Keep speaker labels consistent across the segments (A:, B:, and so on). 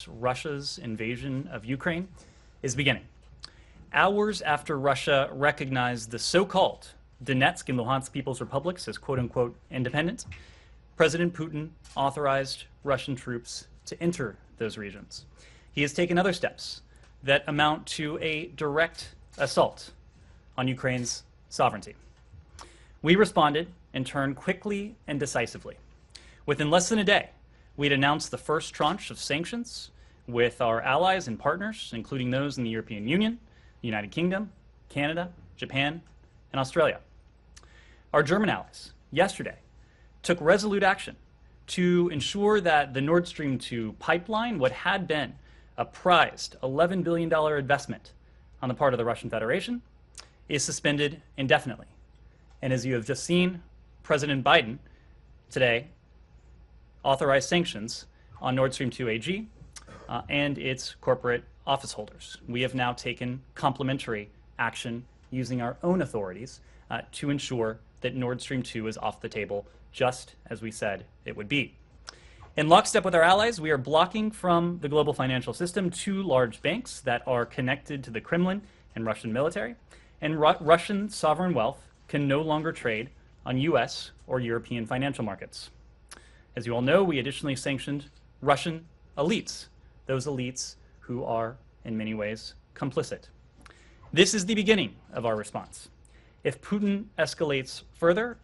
A: Russia's invasion of Ukraine is beginning. Hours after Russia recognized the so-called Donetsk and Luhansk People's Republics as quote-unquote independent, President Putin authorized Russian troops to enter those regions. He has taken other steps that amount to a direct assault on Ukraine's sovereignty. We responded in turn quickly and decisively. Within less than a day, we'd announced the first tranche of sanctions with our allies and partners, including those in the European Union, the United Kingdom, Canada, Japan, and Australia. Our German allies, yesterday, took resolute action to ensure that the Nord Stream 2 pipeline, what had been a prized $11 billion investment on the part of the Russian Federation, is suspended indefinitely. And as you have just seen, President Biden today authorized sanctions on Nord Stream 2 AG and its corporate office holders. We have now taken complementary action using our own authorities to ensure that Nord Stream 2 is off the table, just as we said it would be. In lockstep with our allies, we are blocking from the global financial system two large banks that are connected to the Kremlin and Russian military, and Russian sovereign wealth can no longer trade on US or European financial markets. As you all know, we additionally sanctioned Russian elites, those elites who are in many ways complicit. This is the beginning of our response. If Putin escalates further,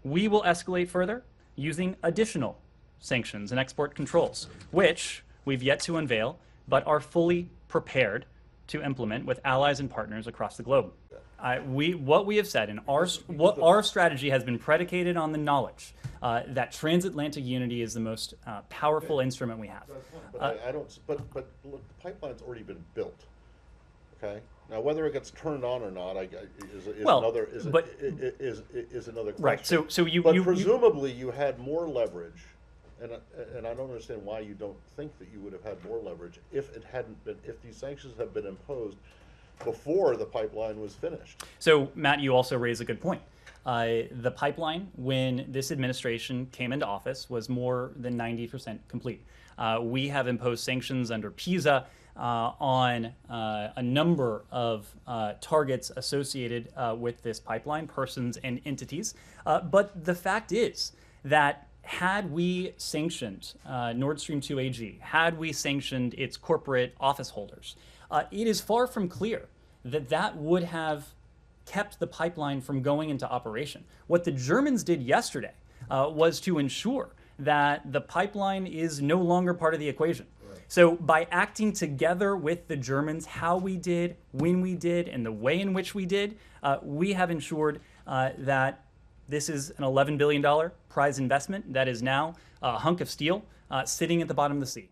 A: we will escalate further using additional sanctions and export controls, which we've yet to unveil, but are fully prepared to implement with allies and partners across the globe. What we have said, and our strategy has been predicated on the knowledge that transatlantic unity is the most powerful instrument we have.
B: But look, the pipeline's already been built. Okay. Now, whether it gets turned on or not, is another question.
A: Right. So
B: presumably you had more leverage, and I don't understand why you don't think that you would have had more leverage if these sanctions had been imposed before the pipeline was finished.
A: So, Matt, you also raise a good point. The pipeline, when this administration came into office, was more than 90% complete. We have imposed sanctions under PISA on a number of targets associated with this pipeline, persons and entities. But the fact is that had we sanctioned Nord Stream 2 AG, had we sanctioned its corporate office holders, it is far from clear that that would have kept the pipeline from going into operation. What the Germans did yesterday was to ensure that the pipeline is no longer part of the equation. Right. So by acting together with the Germans, how we did, when we did, and the way in which we did, we have ensured that this is an $11 billion prize investment that is now a hunk of steel sitting at the bottom of the sea.